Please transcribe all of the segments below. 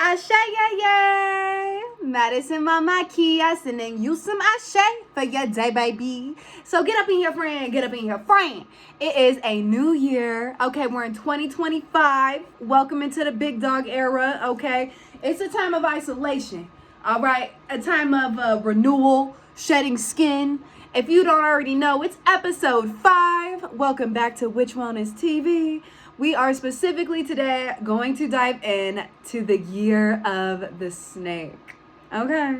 Ashe, yay! Madison Mama Kia sending you some ashe for your day, baby. So get up in here, friend. Get up in here, friend. It is a new year. Okay, we're in 2025. Welcome into the big dog era. Okay, it's a time of isolation. All right, a time of renewal, shedding skin. If you don't already know, it's episode 5. Welcome back to Witch Wellness TV. We are specifically today going to dive in to the year of the snake. Okay.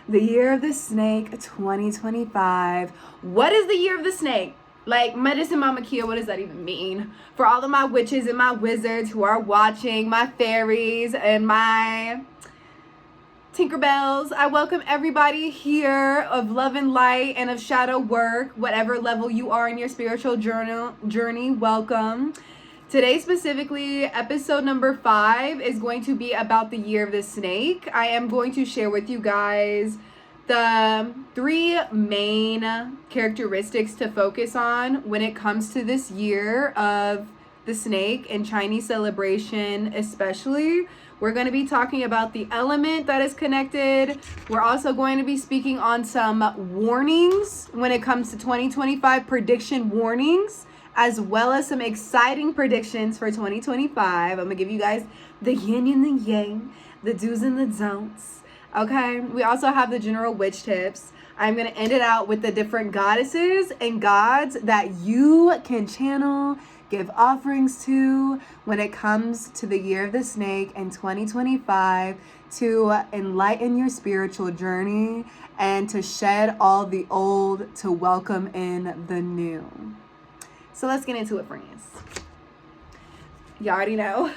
The year of the snake 2025. What is the year of the snake? Like, Medicine Mama Kia, what does that even mean? For all of my witches and my wizards who are watching, my fairies and my Tinkerbells, I welcome everybody here of love and light and of shadow work, whatever level you are in your spiritual journey, welcome. Today specifically, episode number 5 is going to be about the year of the snake. I am going to share with you guys the 3 main characteristics to focus on when it comes to this year of the snake and Chinese celebration especially. We're going to be talking about the element that is connected. We're also going to be speaking on some warnings when it comes to 2025 prediction warnings, as well as some exciting predictions for 2025. I'm going to give you guys the yin and the yang, the do's and the don'ts. Okay, we also have the general witch tips. I'm going to end it out with the different goddesses and gods that you can channel, give offerings to when it comes to the year of the snake in 2025 to enlighten your spiritual journey and to shed all the old to welcome in the new. So let's get into it, friends. You already know.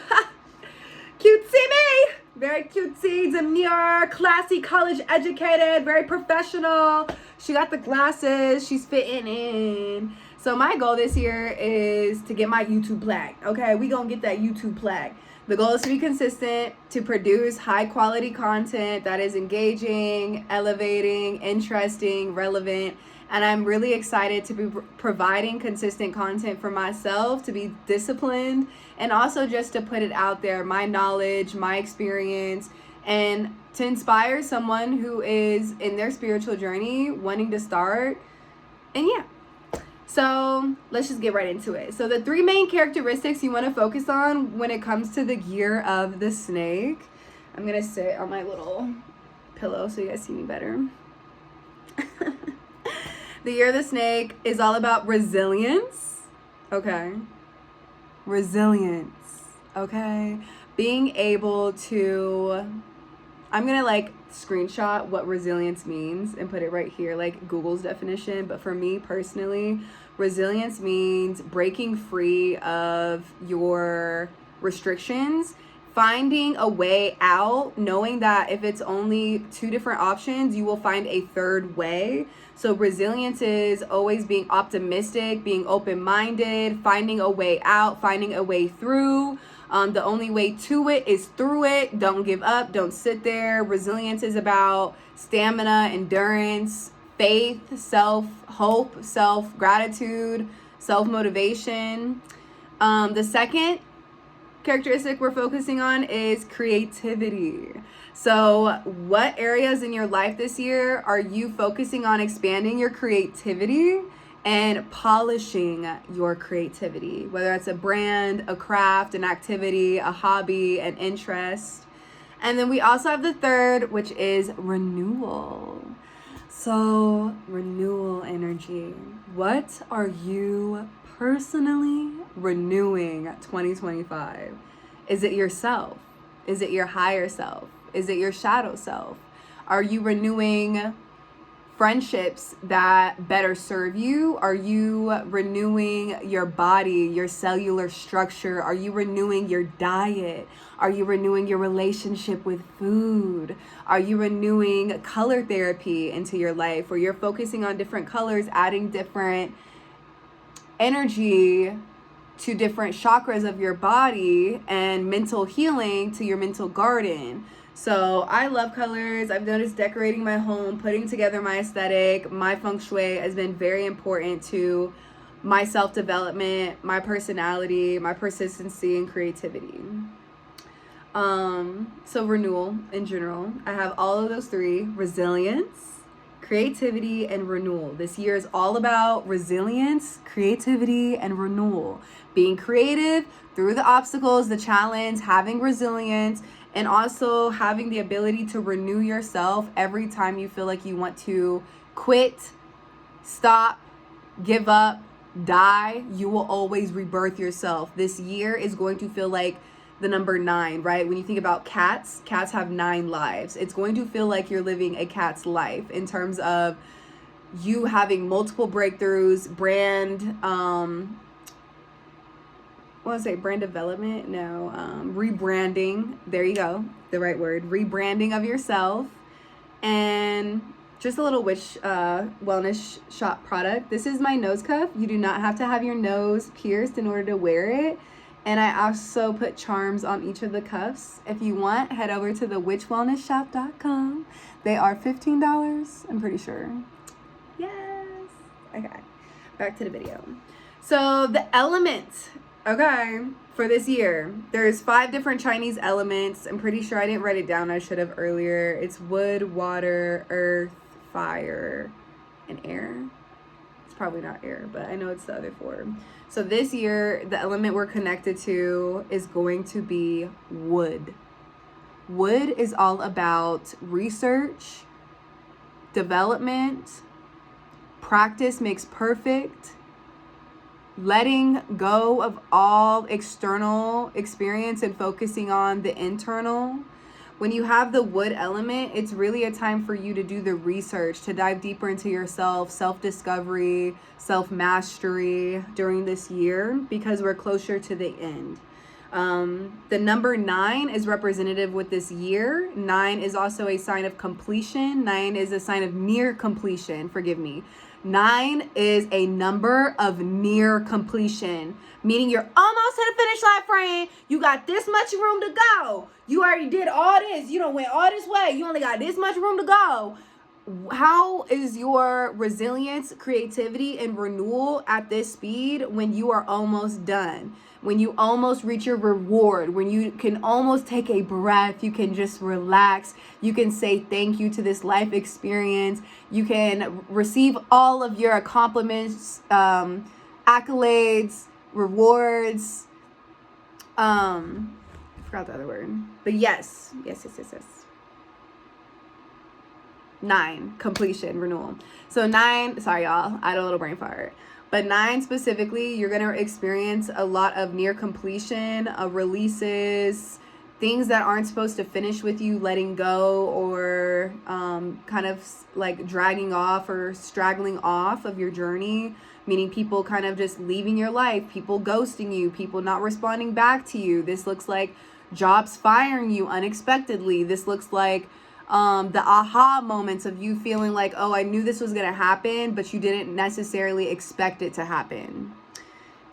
Cutesy me! Very cutesy, demure, classy, college educated, very professional. She got the glasses. She's fitting in. So my goal this year is to get my YouTube plaque. Okay, we gonna get that YouTube plaque. The goal is to be consistent, to produce high quality content that is engaging, elevating, interesting, relevant. And I'm really excited to be providing consistent content for myself, to be disciplined, and also just to put it out there, my knowledge, my experience, and to inspire someone who is in their spiritual journey, wanting to start. And yeah. So let's just get right into it. So the 3 main characteristics you want to focus on when it comes to the year of the snake. I'm going to sit on my little pillow so you guys see me better. The year of the snake is all about resilience. Okay. Resilience. Okay. Being able to, I'm going to screenshot what resilience means and put it right here, like Google's definition. But for me personally, resilience means breaking free of your restrictions, finding a way out, knowing that if it's only 2 different options, you will find a third way. So resilience is always being optimistic, being open-minded, finding a way out, finding a way through. The only way to it is through it. Don't give up. Don't sit there. Resilience is about stamina, endurance, faith, self-hope, self-gratitude, self-motivation. The second characteristic we're focusing on is creativity. So what areas in your life this year are you focusing on expanding your creativity and polishing your creativity, whether it's a brand, a craft, an activity, a hobby, an interest? And then we also have the third, which is renewal. So renewal energy. What are you personally renewing 2025? Is it yourself? Is it your higher self? Is it your shadow self? Are you renewing friendships that better serve you? Are you renewing your body, your cellular structure? Are you renewing your diet? Are you renewing your relationship with food? Are you renewing color therapy into your life, where you're focusing on different colors, adding different energy to different chakras of your body and mental healing to your mental garden? So I love colors. I've noticed decorating my home, putting together my aesthetic, my feng shui has been very important to my self-development, my personality, my persistency, and creativity. So renewal in general. I have all of those three: resilience, creativity, and renewal. This year is all about resilience, creativity, and renewal. Being creative through the obstacles, the challenge, having resilience, and also having the ability to renew yourself every time you feel like you want to quit, stop, give up, die. You will always rebirth yourself. This year is going to feel like the number 9, right? When you think about cats have 9 lives. It's going to feel like you're living a cat's life in terms of you having multiple breakthroughs, brand, brand development? No, rebranding. There you go. The right word. Rebranding of yourself. And just a little witch wellness shop product. This is my nose cuff. You do not have to have your nose pierced in order to wear it. And I also put charms on each of the cuffs. If you want, head over to the witchwellnessshop.com. They are $15, I'm pretty sure. Yes. Okay, back to the video. So the element, okay, for this year, there's 5 different Chinese elements. I'm pretty sure I didn't write it down. I should have earlier. It's wood, water, earth, fire, and air. It's probably not air, but I know it's the other 4. So this year, the element we're connected to is going to be wood. Wood is all about research, development, practice makes perfect, letting go of all external experience and focusing on the internal. When you have the wood element, it's really a time for you to do the research, to dive deeper into yourself, self-discovery, self-mastery during this year, because we're closer to the end. The number 9 is representative with this year. 9 is also a sign of completion. 9 is a sign of near completion. Forgive me. 9 is a number of near completion, meaning you're almost to the finish line, friend. You got this much room to go. You already did all this. You don't went all this way. You only got this much room to go. How is your resilience, creativity, and renewal at this speed when you are almost done? When you almost reach your reward, when you can almost take a breath, you can just relax, you can say thank you to this life experience, you can receive all of your accomplishments, accolades, rewards, I forgot the other word, but yes. 9, completion, renewal. So 9, sorry y'all, I had a little brain fart. But 9 specifically, you're going to experience a lot of near completion, releases, things that aren't supposed to finish with you letting go, or kind of like dragging off or straggling off of your journey, meaning people kind of just leaving your life, people ghosting you, people not responding back to you. This looks like jobs firing you unexpectedly. This looks like the aha moments of you feeling like, oh, I knew this was going to happen, but you didn't necessarily expect it to happen.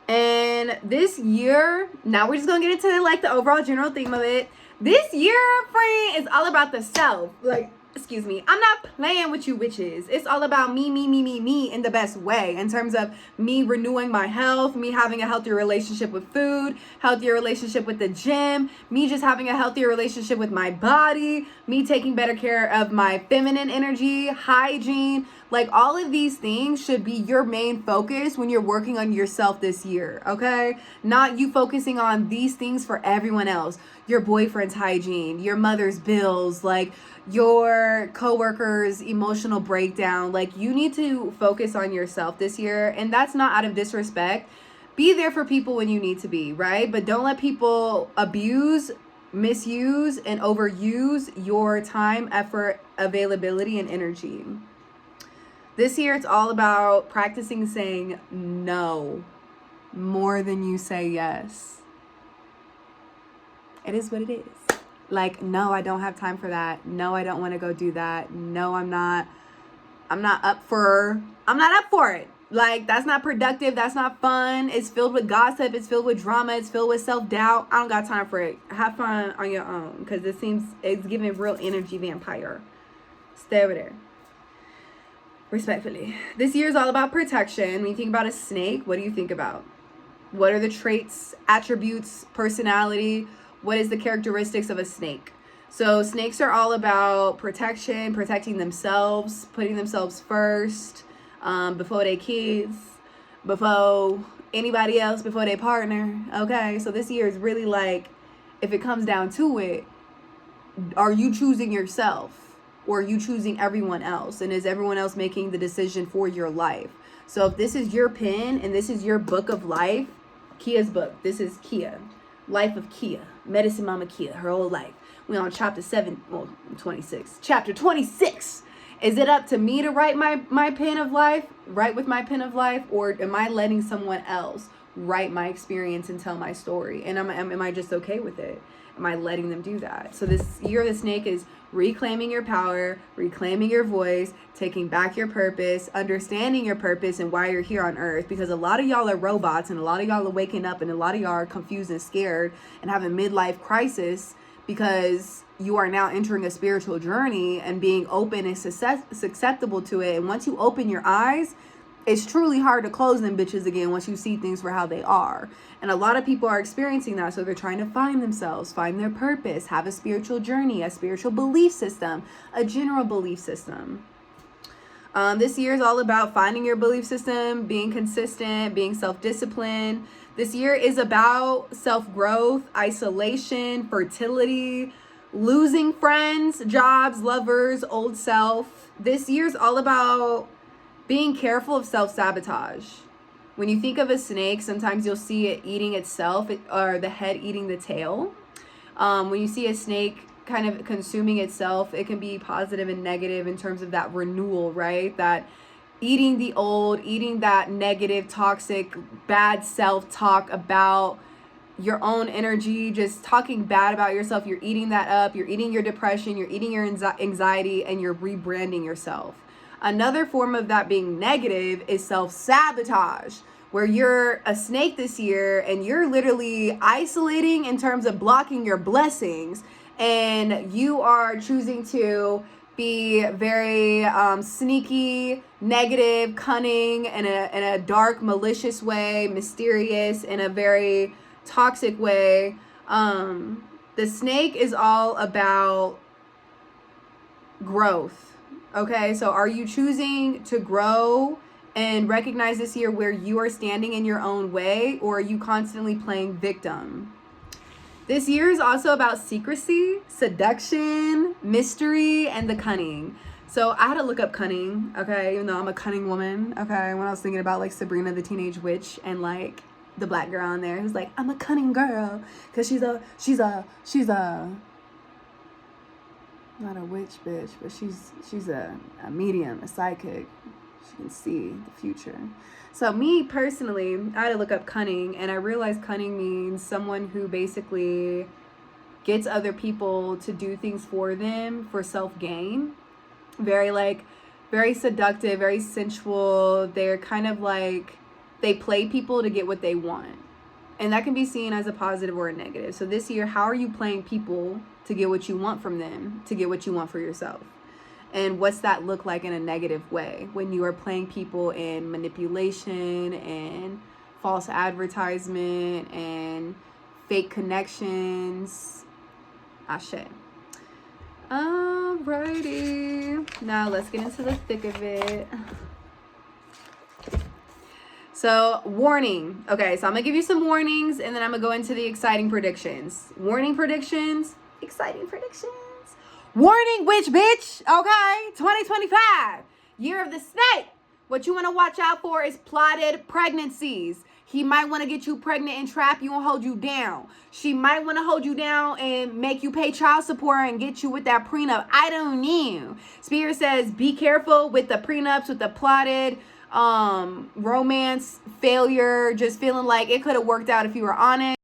And this year, now we're just going to get into like the overall general theme of it. This year, friend, is all about the self. Like, excuse me, I'm not playing with you witches. It's all about me in the best way, in terms of me renewing my health, me having a healthier relationship with food, healthier relationship with the gym, me just having a healthier relationship with my body, me taking better care of my feminine energy, hygiene. Like, all of these things should be your main focus when you're working on yourself this year, okay? Not you focusing on these things for everyone else. Your boyfriend's hygiene, your mother's bills, like your coworkers' emotional breakdown. Like, you need to focus on yourself this year, and that's not out of disrespect. Be there for people when you need to be, right? But don't let people abuse, misuse, and overuse your time, effort, availability, and energy. This year, it's all about practicing saying no more than you say yes. It is what it is. Like, no, I don't have time for that. No, I don't want to go do that. No, I'm not up for it. Like, that's not productive. That's not fun. It's filled with gossip. It's filled with drama. It's filled with self-doubt. I don't got time for it. Have fun on your own, because it's giving real energy vampire. Stay over there. Respectfully. This year is all about protection. When you think about a snake, what do you think about? What are the traits, attributes, personality? what is the characteristics of a snake. So snakes are all about protection, protecting themselves, putting themselves first, before their kids, before anybody else, before their partner. Okay, so this year is really like, if it comes down to it, are you choosing yourself or are you choosing everyone else? And is everyone else making the decision for your life? So if this is your pen and this is your book of life, Kia's book, this is Kia, Life of Kia, Medicine Mama Kia, her whole life. We on chapter 26. Chapter 26. Is it up to me to write my pen of life, write with my pen of life, or am I letting someone else write my experience and tell my story? And am I just okay with it? Am I letting them do that? So this year of the snake is reclaiming your power, reclaiming your voice, taking back your purpose, understanding your purpose and why you're here on earth. Because a lot of y'all are robots and a lot of y'all are waking up and a lot of y'all are confused and scared and having midlife crisis because you are now entering a spiritual journey and being open and susceptible to it. And once you open your eyes, it's truly hard to close them bitches again once you see things for how they are. And a lot of people are experiencing that. So they're trying to find themselves, find their purpose, have a spiritual journey, a spiritual belief system, a general belief system. This year is all about finding your belief system, being consistent, being self-disciplined. This year is about self-growth, isolation, fertility, losing friends, jobs, lovers, old self. This year's all about being careful of self-sabotage. When you think of a snake, sometimes you'll see it eating itself, or the head eating the tail. When you see a snake kind of consuming itself, it can be positive and negative in terms of that renewal, right? That eating the old, eating that negative, toxic, bad self-talk about your own energy, just talking bad about yourself. You're eating that up. You're eating your depression. You're eating your anxiety, and you're rebranding yourself. Another form of that being negative is self-sabotage, where you're a snake this year and you're literally isolating in terms of blocking your blessings, and you are choosing to be very sneaky, negative, cunning, in a dark, malicious way, mysterious, in a very toxic way. The snake is all about growth. Okay, so are you choosing to grow and recognize this year where you are standing in your own way, or are you constantly playing victim? This year is also about secrecy, seduction, mystery, and the cunning. So I had to look up cunning, okay, even though I'm a cunning woman, okay, when I was thinking about like Sabrina the Teenage Witch and like the black girl on there who's like, I'm a cunning girl, because she's a not a witch bitch, but she's a medium, a psychic. She can see the future. So me personally, I had to look up cunning, and I realized cunning means someone who basically gets other people to do things for them for self-gain. Very seductive, very sensual. They're kind of like, they play people to get what they want. And that can be seen as a positive or a negative. So this year, how are you playing people to get what you want from them, to get what you want for yourself? And what's that look like in a negative way when you are playing people in manipulation and false advertisement and fake connections? Ashe. Alrighty. Now let's get into the thick of it. So, warning. Okay, so I'm going to give you some warnings, and then I'm going to go into the exciting predictions. Warning predictions. Exciting predictions. Warning, witch bitch. Okay, 2025. Year of the snake. What you want to watch out for is plotted pregnancies. He might want to get you pregnant and trap you and hold you down. She might want to hold you down and make you pay child support and get you with that prenup. I don't know. Spirit says be careful with the prenups, with the plotted romance failure, just feeling like it could have worked out if you were honest.